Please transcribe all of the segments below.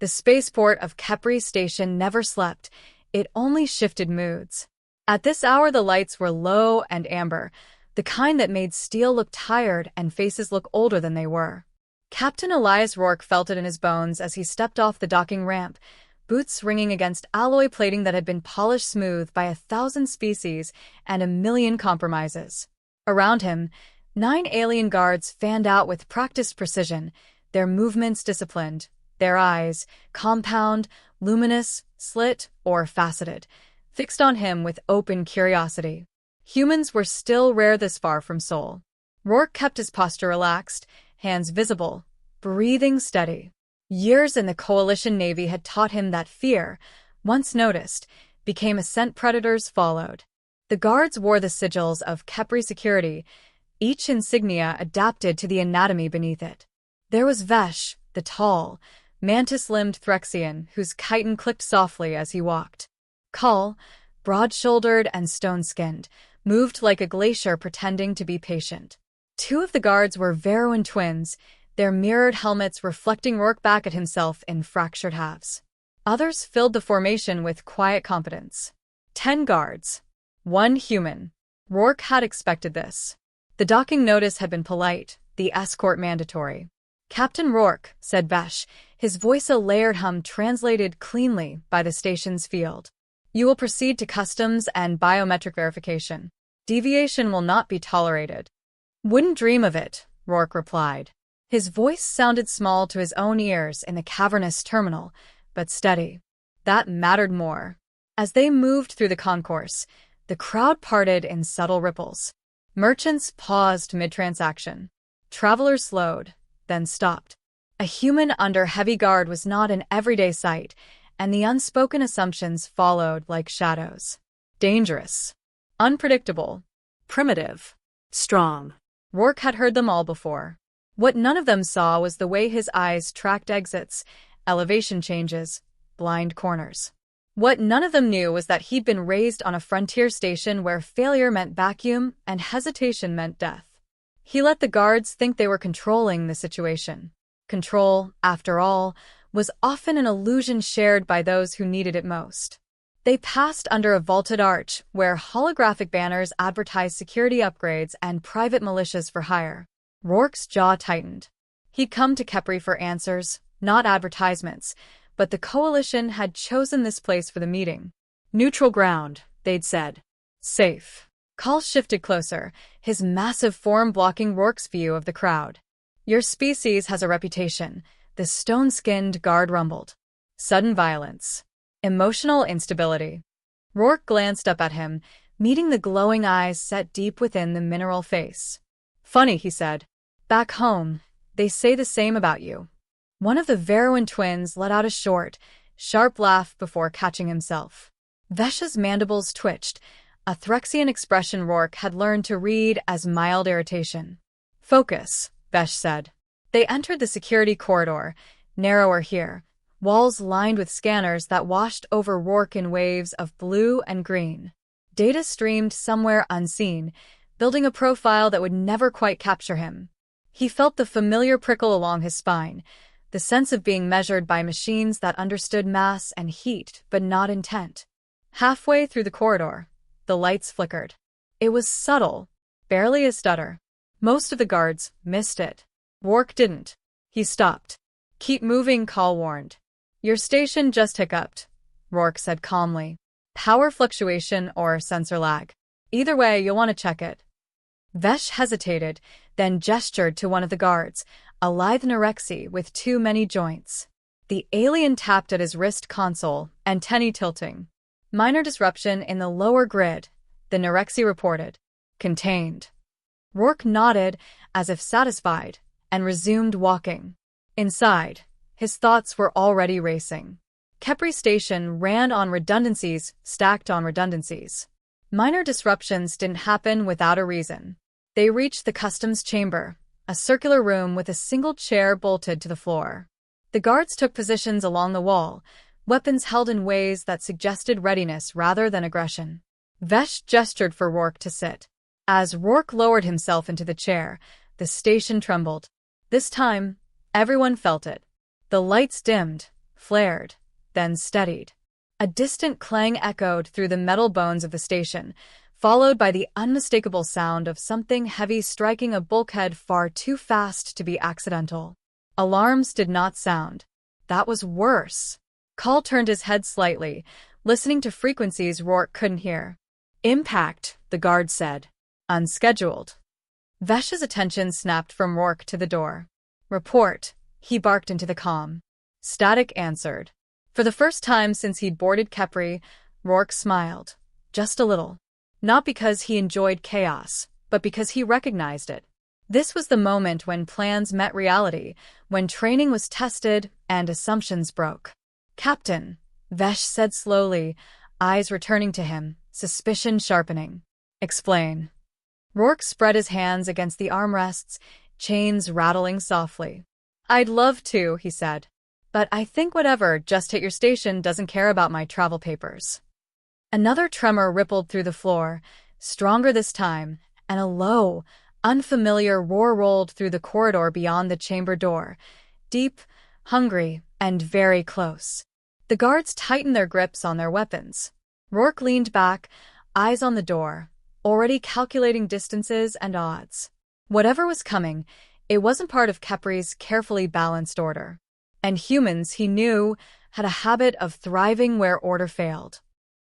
The spaceport of Kepri Station never slept, it only shifted moods. At this hour the lights were low and amber, the kind that made steel look tired and faces look older than they were. Captain Elias Rourke felt it in his bones as he stepped off the docking ramp, boots ringing against alloy plating that had been polished smooth by 1,000 species and a million compromises. Around him, 9 alien guards fanned out with practiced precision, their movements disciplined, their eyes, compound, luminous, slit, or faceted, fixed on him with open curiosity. Humans were still rare this far from Sol. Rourke kept his posture relaxed, hands visible, breathing steady. Years in the Coalition Navy had taught him that fear, once noticed, became a scent predators followed. The guards wore the sigils of Kepri security, each insignia adapted to the anatomy beneath it. There was Vesh, the tall, mantis-limbed Threxian, whose chitin clicked softly as he walked. Kal, broad-shouldered and stone-skinned, moved like a glacier pretending to be patient. 2 of the guards were Veruan twins, their mirrored helmets reflecting Rourke back at himself in fractured halves. Others filled the formation with quiet competence. 10 guards. 1 human. Rourke had expected this. The docking notice had been polite, the escort mandatory. "Captain Rourke," said Vesh, his voice a layered hum translated cleanly by the station's field. "You will proceed to customs and biometric verification. Deviation will not be tolerated." "Wouldn't dream of it," Rourke replied. His voice sounded small to his own ears in the cavernous terminal, but steady. That mattered more. As they moved through the concourse, the crowd parted in subtle ripples. Merchants paused mid-transaction. Travelers slowed, then stopped. A human under heavy guard was not an everyday sight, and the unspoken assumptions followed like shadows. Dangerous. Unpredictable. Primitive. Strong. Rourke had heard them all before. What none of them saw was the way his eyes tracked exits, elevation changes, blind corners. What none of them knew was that he'd been raised on a frontier station where failure meant vacuum and hesitation meant death. He let the guards think they were controlling the situation. Control, after all, was often an illusion shared by those who needed it most. They passed under a vaulted arch where holographic banners advertised security upgrades and private militias for hire. Rourke's jaw tightened. He'd come to Kepri for answers, not advertisements, but the Coalition had chosen this place for the meeting. Neutral ground, they'd said. Safe. Kal shifted closer, his massive form blocking Rourke's view of the crowd. "Your species has a reputation," the stone-skinned guard rumbled. Sudden violence. Emotional instability. Rourke glanced up at him, meeting the glowing eyes set deep within the mineral face. "Funny," he said. "Back home, they say the same about you." One of the Veruan twins let out a short, sharp laugh before catching himself. Vesh's mandibles twitched, a Threxian expression Rourke had learned to read as mild irritation. "Focus," Vesh said. They entered the security corridor, narrower here, walls lined with scanners that washed over Rourke in waves of blue and green. Data streamed somewhere unseen, building a profile that would never quite capture him. He felt the familiar prickle along his spine, the sense of being measured by machines that understood mass and heat but not intent. Halfway through the corridor, the lights flickered. It was subtle, barely a stutter. Most of the guards missed it. Rourke didn't. He stopped. "Keep moving," Kal warned. "Your station just hiccuped," Rourke said calmly. "Power fluctuation or sensor lag. Either way, you'll want to check it." Vesh hesitated, then gestured to one of the guards, a lithe Nerexi with too many joints. The alien tapped at his wrist console, antennae tilting. "Minor disruption in the lower grid," the Nerexi reported. "Contained." Rourke nodded, as if satisfied, and resumed walking. Inside, his thoughts were already racing. Kepri Station ran on redundancies stacked on redundancies. Minor disruptions didn't happen without a reason. They reached the customs chamber, a circular room with a single chair bolted to the floor. The guards took positions along the wall, weapons held in ways that suggested readiness rather than aggression. Vesh gestured for Rourke to sit. As Rourke lowered himself into the chair, the station trembled. This time, everyone felt it. The lights dimmed, flared, then steadied. A distant clang echoed through the metal bones of the station, followed by the unmistakable sound of something heavy striking a bulkhead far too fast to be accidental. Alarms did not sound. That was worse. Call turned his head slightly, listening to frequencies Rourke couldn't hear. Impact, the guard said. Unscheduled. Vesh's attention snapped from Rourke to the door. Report, he barked into the comm. Static answered. For the first time since he'd boarded Khepri, Rourke smiled. Just a little. Not because he enjoyed chaos, but because he recognized it. This was the moment when plans met reality, when training was tested and assumptions broke. Captain, Vesh said slowly, eyes returning to him, suspicion sharpening. Explain. Rourke spread his hands against the armrests, chains rattling softly. I'd love to, he said. But I think whatever just hit your station doesn't care about my travel papers. Another tremor rippled through the floor, stronger this time, and a low, unfamiliar roar rolled through the corridor beyond the chamber door, deep, hungry, and very close. The guards tightened their grips on their weapons. Rourke leaned back, eyes on the door, already calculating distances and odds. Whatever was coming, it wasn't part of Khepri's carefully balanced order. And humans, he knew, had a habit of thriving where order failed.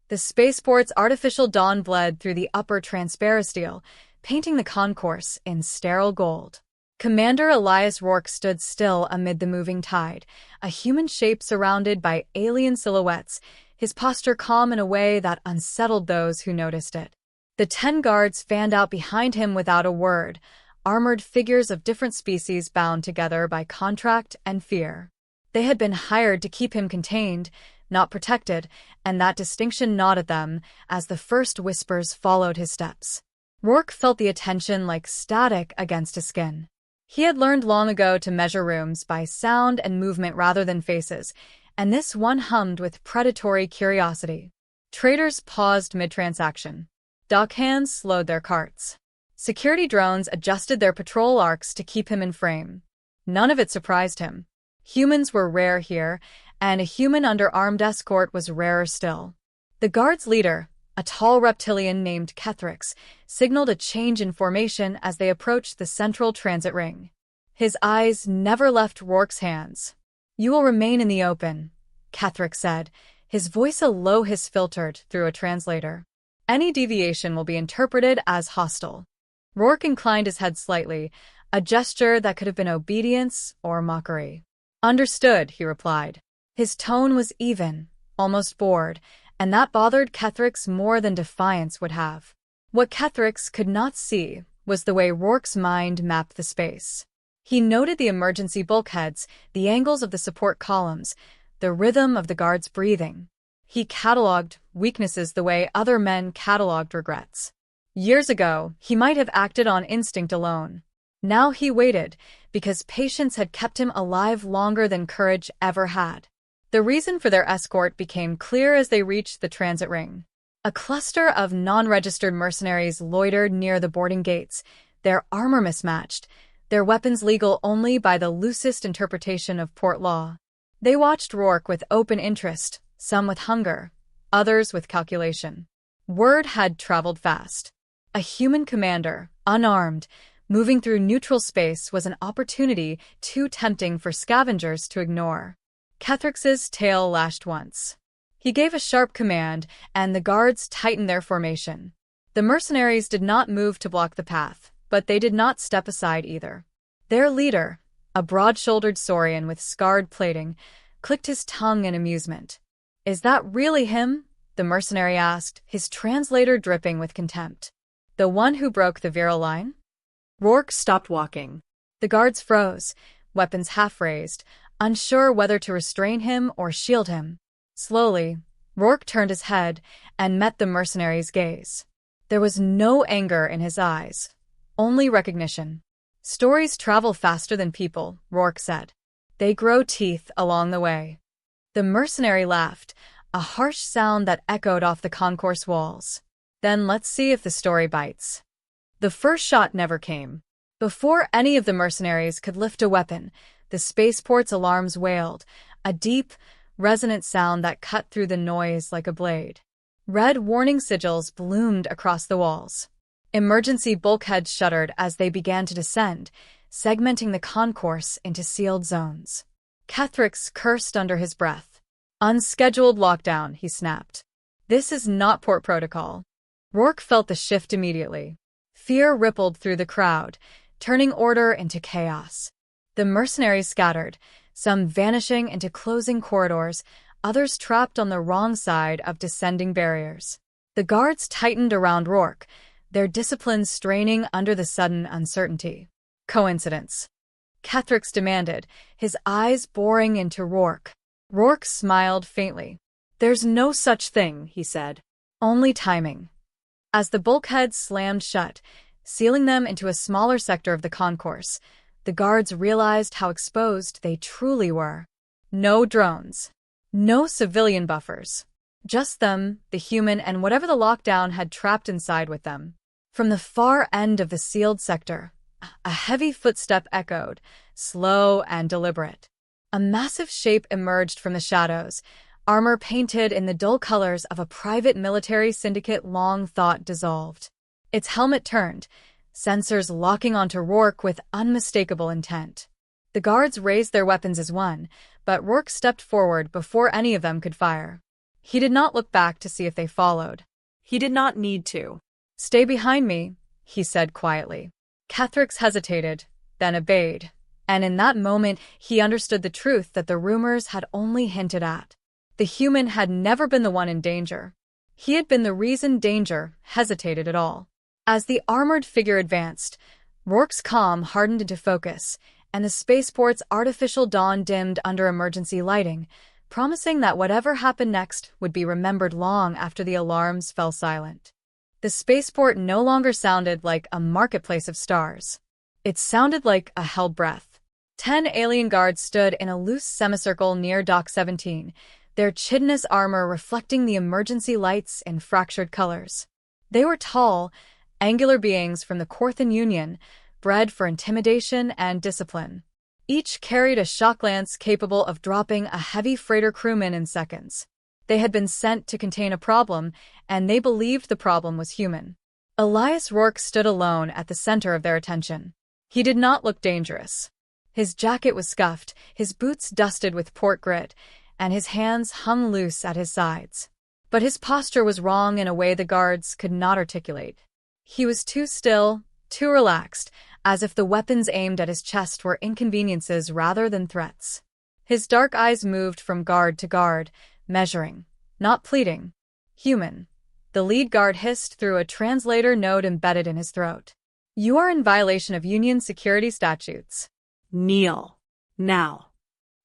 The spaceport's artificial dawn bled through the upper transparisteel, painting the concourse in sterile gold. Commander Elias Rourke stood still amid the moving tide, a human shape surrounded by alien silhouettes, his posture calm in a way that unsettled those who noticed it. The 10 guards fanned out behind him without a word, armored figures of different species bound together by contract and fear. They had been hired to keep him contained, not protected, and that distinction gnawed at them as the first whispers followed his steps. Rourke felt the attention like static against his skin. He had learned long ago to measure rooms by sound and movement rather than faces, and this one hummed with predatory curiosity. Traders paused mid-transaction. Dockhands slowed their carts. Security drones adjusted their patrol arcs to keep him in frame. None of it surprised him. Humans were rare here, and a human under armed escort was rarer still. The guard's leader, a tall reptilian named Kethrix, signaled a change in formation as they approached the central transit ring. His eyes never left Rourke's hands. You will remain in the open, Kethrix said, his voice a low hiss filtered through a translator. Any deviation will be interpreted as hostile. Rourke inclined his head slightly, a gesture that could have been obedience or mockery. Understood, he replied. His tone was even, almost bored, and that bothered Kethrix more than defiance would have. What Kethrix could not see was the way Rourke's mind mapped the space. He noted the emergency bulkheads, the angles of the support columns, the rhythm of the guards' breathing. He catalogued weaknesses the way other men catalogued regrets. Years ago, he might have acted on instinct alone. Now he waited, because patience had kept him alive longer than courage ever had. The reason for their escort became clear as they reached the transit ring. A cluster of non-registered mercenaries loitered near the boarding gates, their armor mismatched, their weapons legal only by the loosest interpretation of port law. They watched Rourke with open interest, some with hunger, others with calculation. Word had traveled fast. A human commander, unarmed, moving through neutral space was an opportunity too tempting for scavengers to ignore. Kethrix's tail lashed once. He gave a sharp command, and the guards tightened their formation. The mercenaries did not move to block the path, but they did not step aside either. Their leader, a broad-shouldered Saurian with scarred plating, clicked his tongue in amusement. Is that really him? The mercenary asked, his translator dripping with contempt. The one who broke the virile line? Rourke stopped walking. The guards froze, weapons half-raised, unsure whether to restrain him or shield him. Slowly, Rourke turned his head and met the mercenary's gaze. There was no anger in his eyes, only recognition. Stories travel faster than people, Rourke said. They grow teeth along the way. The mercenary laughed, a harsh sound that echoed off the concourse walls. Then let's see if the story bites. The first shot never came. Before any of the mercenaries could lift a weapon, the spaceport's alarms wailed, a deep, resonant sound that cut through the noise like a blade. Red warning sigils bloomed across the walls. Emergency bulkheads shuddered as they began to descend, segmenting the concourse into sealed zones. Kethrix cursed under his breath. "Unscheduled lockdown," he snapped. "This is not port protocol." Rourke felt the shift immediately. Fear rippled through the crowd, turning order into chaos. The mercenaries scattered, some vanishing into closing corridors, others trapped on the wrong side of descending barriers. The guards tightened around Rourke, their discipline straining under the sudden uncertainty. "Coincidence?" Kethrix demanded, his eyes boring into Rourke. Rourke smiled faintly. "There's no such thing," he said. "Only timing." As the bulkheads slammed shut, sealing them into a smaller sector of the concourse, the guards realized how exposed they truly were. No drones. No civilian buffers. Just them, the human, and whatever the lockdown had trapped inside with them. From the far end of the sealed sector, a heavy footstep echoed, slow and deliberate. A massive shape emerged from the shadows, armor painted in the dull colors of a private military syndicate long thought dissolved. Its helmet turned, sensors locking onto Rourke with unmistakable intent. The guards raised their weapons as one, but Rourke stepped forward before any of them could fire. He did not look back to see if they followed. He did not need to. "Stay behind me," he said quietly. Kethrix hesitated, then obeyed, and in that moment he understood the truth that the rumors had only hinted at. The human had never been the one in danger. He had been the reason danger hesitated at all. As the armored figure advanced, Rourke's calm hardened into focus, and the spaceport's artificial dawn dimmed under emergency lighting, promising that whatever happened next would be remembered long after the alarms fell silent. The spaceport no longer sounded like a marketplace of stars. It sounded like a held breath. 10 alien guards stood in a loose semicircle near Dock 17, their chitinous armor reflecting the emergency lights in fractured colors. They were tall, angular beings from the Corthan Union, bred for intimidation and discipline. Each carried a shock lance capable of dropping a heavy freighter crewman in seconds. They had been sent to contain a problem, and they believed the problem was human. Elias Rourke stood alone at the center of their attention. He did not look dangerous. His jacket was scuffed, his boots dusted with port grit, and his hands hung loose at his sides. But his posture was wrong in a way the guards could not articulate. He was too still, too relaxed, as if the weapons aimed at his chest were inconveniences rather than threats. His dark eyes moved from guard to guard, measuring, not pleading. "Human," the lead guard hissed through a translator node embedded in his throat. "You are in violation of Union security statutes. Kneel. Now."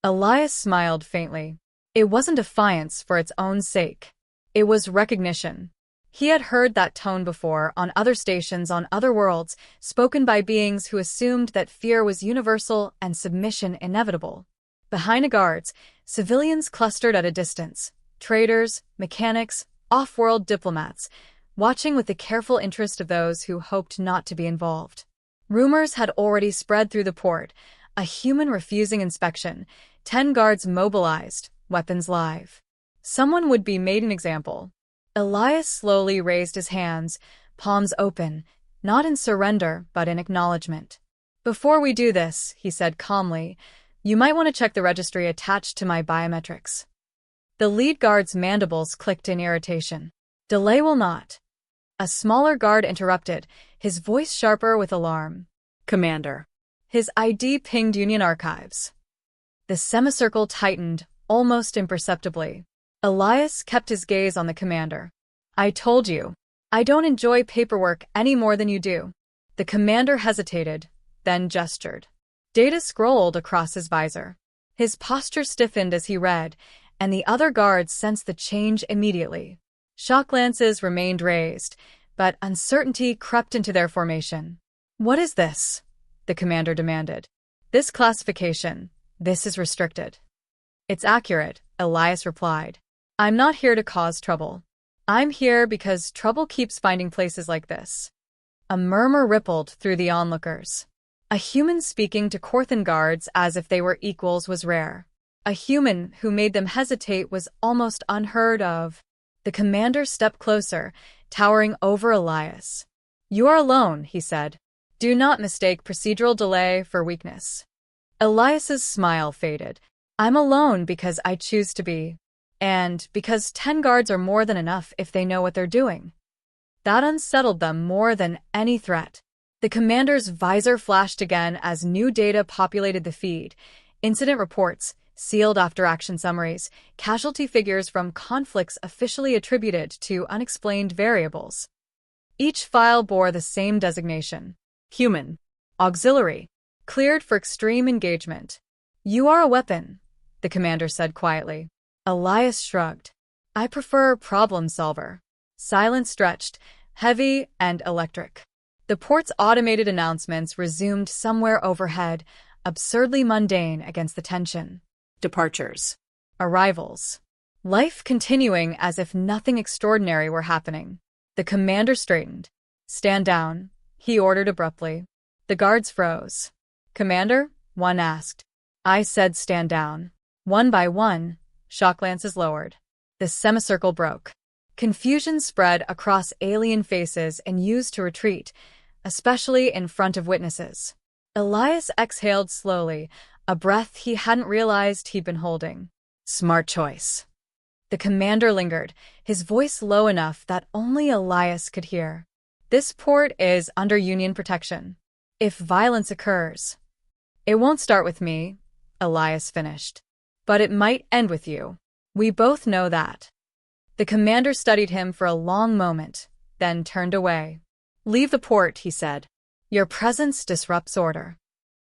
Elias smiled faintly. It wasn't defiance for its own sake. It was recognition. He had heard that tone before on other stations on other worlds, spoken by beings who assumed that fear was universal and submission inevitable. Behind the guards, civilians clustered at a distance, traders, mechanics, off-world diplomats, watching with the careful interest of those who hoped not to be involved. Rumors had already spread through the port, a human refusing inspection, 10 guards mobilized, weapons live. Someone would be made an example. Elias slowly raised his hands, palms open, not in surrender but in acknowledgement. "Before we do this," he said calmly, "you might want to check the registry attached to my biometrics." The lead guard's mandibles clicked in irritation. "Delay will not." A smaller guard interrupted, his voice sharper with alarm. "Commander." His ID pinged Union archives. The semicircle tightened, almost imperceptibly. Elias kept his gaze on the commander. "I told you. I don't enjoy paperwork any more than you do." The commander hesitated, then gestured. Data scrolled across his visor. His posture stiffened as he read, and the other guards sensed the change immediately. Shock lances remained raised, but uncertainty crept into their formation. "What is this?" the commander demanded. "This classification. This is restricted." "It's accurate," Elias replied. "I'm not here to cause trouble. I'm here because trouble keeps finding places like this." A murmur rippled through the onlookers. A human speaking to Corthan guards as if they were equals was rare. A human who made them hesitate was almost unheard of. The commander stepped closer, towering over Elias. "You are alone," he said. "Do not mistake procedural delay for weakness." Elias's smile faded. "I'm alone because I choose to be. And because 10 guards are more than enough if they know what they're doing." That unsettled them more than any threat. The commander's visor flashed again as new data populated the feed. Incident reports, sealed after-action summaries, casualty figures from conflicts officially attributed to unexplained variables. Each file bore the same designation: human, auxiliary, cleared for extreme engagement. "You are a weapon," the commander said quietly. Elias shrugged. "I prefer problem solver." Silence stretched, heavy and electric. The port's automated announcements resumed somewhere overhead, absurdly mundane against the tension. Departures. Arrivals. Life continuing as if nothing extraordinary were happening. The commander straightened. "Stand down," he ordered abruptly. The guards froze. "Commander?" one asked. "I said stand down." One by one, shock lances lowered. The semicircle broke. Confusion spread across alien faces and used to retreat, especially in front of witnesses. Elias exhaled slowly, a breath he hadn't realized he'd been holding. "Smart choice." The commander lingered, his voice low enough that only Elias could hear. "This port is under Union protection. If violence occurs..." "It won't start with me," Elias finished. "But it might end with you. We both know that." The commander studied him for a long moment, then turned away. "Leave the port," he said. "Your presence disrupts order."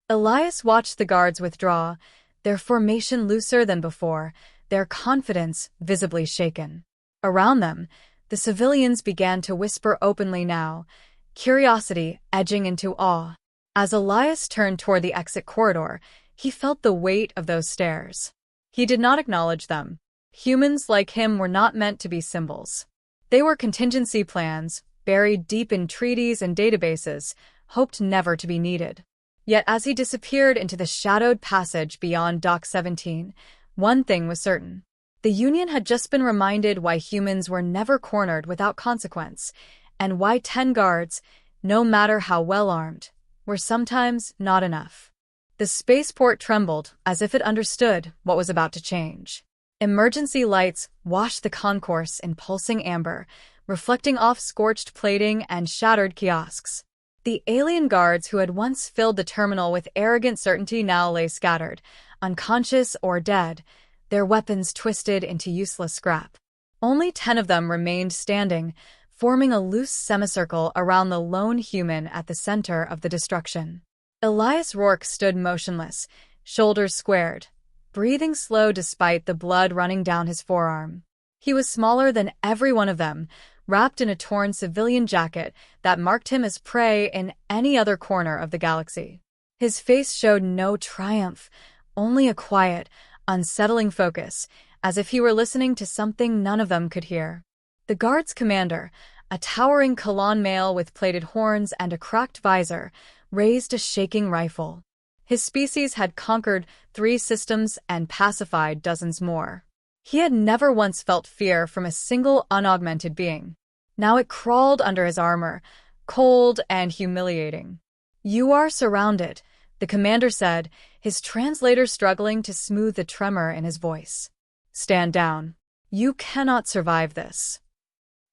Elias watched the guards withdraw, their formation looser than before, their confidence visibly shaken. Around them, the civilians began to whisper openly now, curiosity edging into awe. As Elias turned toward the exit corridor, he felt the weight of those stares. He did not acknowledge them. Humans like him were not meant to be symbols. They were contingency plans, buried deep in treaties and databases, hoped never to be needed. Yet as he disappeared into the shadowed passage beyond Dock 17, one thing was certain. The Union had just been reminded why humans were never cornered without consequence, and why 10 guards, no matter how well armed, were sometimes not enough. The spaceport trembled as if it understood what was about to change. Emergency lights washed the concourse in pulsing amber, reflecting off scorched plating and shattered kiosks. The alien guards who had once filled the terminal with arrogant certainty now lay scattered, unconscious or dead, their weapons twisted into useless scrap. Only 10 of them remained standing, forming a loose semicircle around the lone human at the center of the destruction. Elias Rourke stood motionless, shoulders squared, breathing slow despite the blood running down his forearm. He was smaller than every one of them, wrapped in a torn civilian jacket that marked him as prey in any other corner of the galaxy. His face showed no triumph, only a quiet, unsettling focus, as if he were listening to something none of them could hear. The guard's commander, a towering Kalan male with plated horns and a cracked visor, raised a shaking rifle. His species had conquered 3 systems and pacified dozens more. He had never once felt fear from a single unaugmented being. Now it crawled under his armor, cold and humiliating. "You are surrounded," the commander said, his translator struggling to smooth the tremor in his voice. "Stand down. You cannot survive this."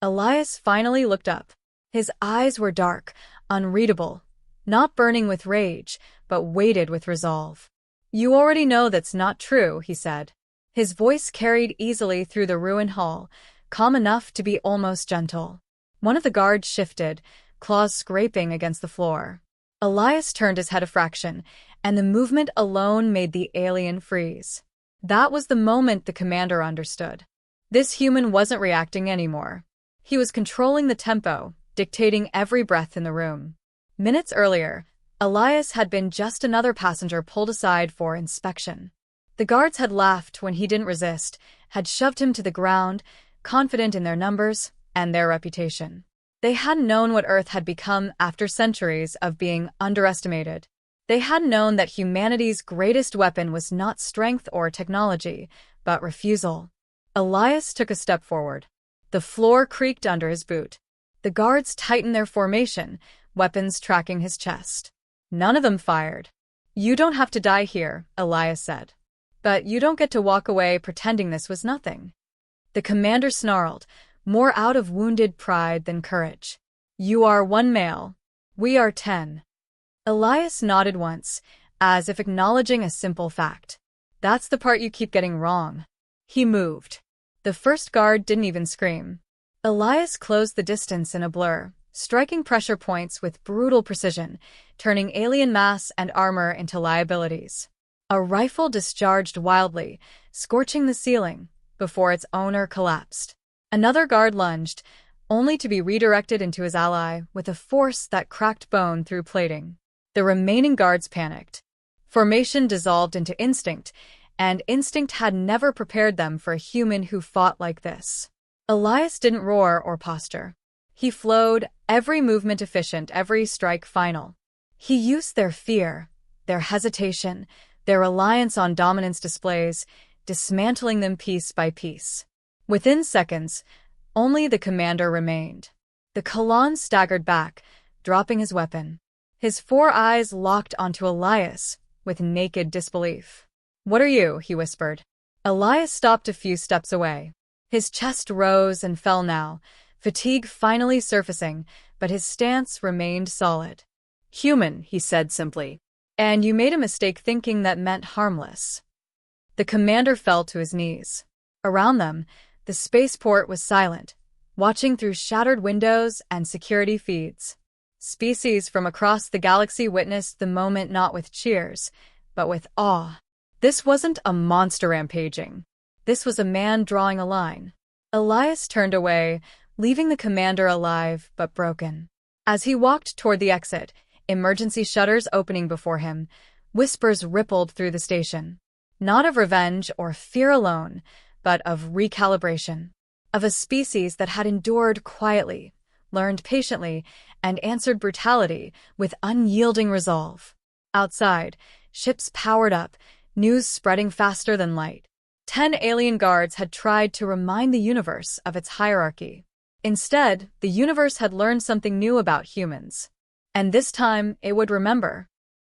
Elias finally looked up. His eyes were dark, unreadable, not burning with rage, but weighted with resolve. "You already know that's not true," he said. His voice carried easily through the ruined hall, calm enough to be almost gentle. One of the guards shifted, claws scraping against the floor. Elias turned his head a fraction, and the movement alone made the alien freeze. That was the moment the commander understood. This human wasn't reacting anymore. He was controlling the tempo, dictating every breath in the room. Minutes earlier, Elias had been just another passenger pulled aside for inspection. The guards had laughed when he didn't resist, had shoved him to the ground, confident in their numbers and their reputation. They hadn't known what Earth had become after centuries of being underestimated. They had known that humanity's greatest weapon was not strength or technology, but refusal. Elias took a step forward. The floor creaked under his boot. The guards tightened their formation, weapons tracking his chest. None of them fired. "You don't have to die here," Elias said. "But you don't get to walk away pretending this was nothing." The commander snarled, more out of wounded pride than courage. "You are one male. We are 10. Elias nodded once, as if acknowledging a simple fact. "That's the part you keep getting wrong." He moved. The first guard didn't even scream. Elias closed the distance in a blur, striking pressure points with brutal precision, turning alien mass and armor into liabilities. A rifle discharged wildly, scorching the ceiling, before its owner collapsed. Another guard lunged, only to be redirected into his ally with a force that cracked bone through plating. The remaining guards panicked. Formation dissolved into instinct, and instinct had never prepared them for a human who fought like this. Elias didn't roar or posture. He flowed, every movement efficient, every strike final. He used their fear, their hesitation, their reliance on dominance displays, dismantling them piece by piece. Within seconds, only the commander remained. The Kalan staggered back, dropping his weapon. His 4 eyes locked onto Elias with naked disbelief. "What are you?" he whispered. Elias stopped a few steps away. His chest rose and fell now, fatigue finally surfacing, but his stance remained solid. "Human," he said simply. "And you made a mistake thinking that meant harmless." The commander fell to his knees. Around them, the spaceport was silent, watching through shattered windows and security feeds. Species from across the galaxy witnessed the moment not with cheers, but with awe. This wasn't a monster rampaging. This was a man drawing a line. Elias turned away, leaving the commander alive but broken. As he walked toward the exit, emergency shutters opening before him, whispers rippled through the station. Not of revenge or fear alone, but of recalibration. Of a species that had endured quietly, learned patiently, and answered brutality with unyielding resolve. Outside, ships powered up, news spreading faster than light. 10 alien guards had tried to remind the universe of its hierarchy. Instead, the universe had learned something new about humans. And this time, it would remember.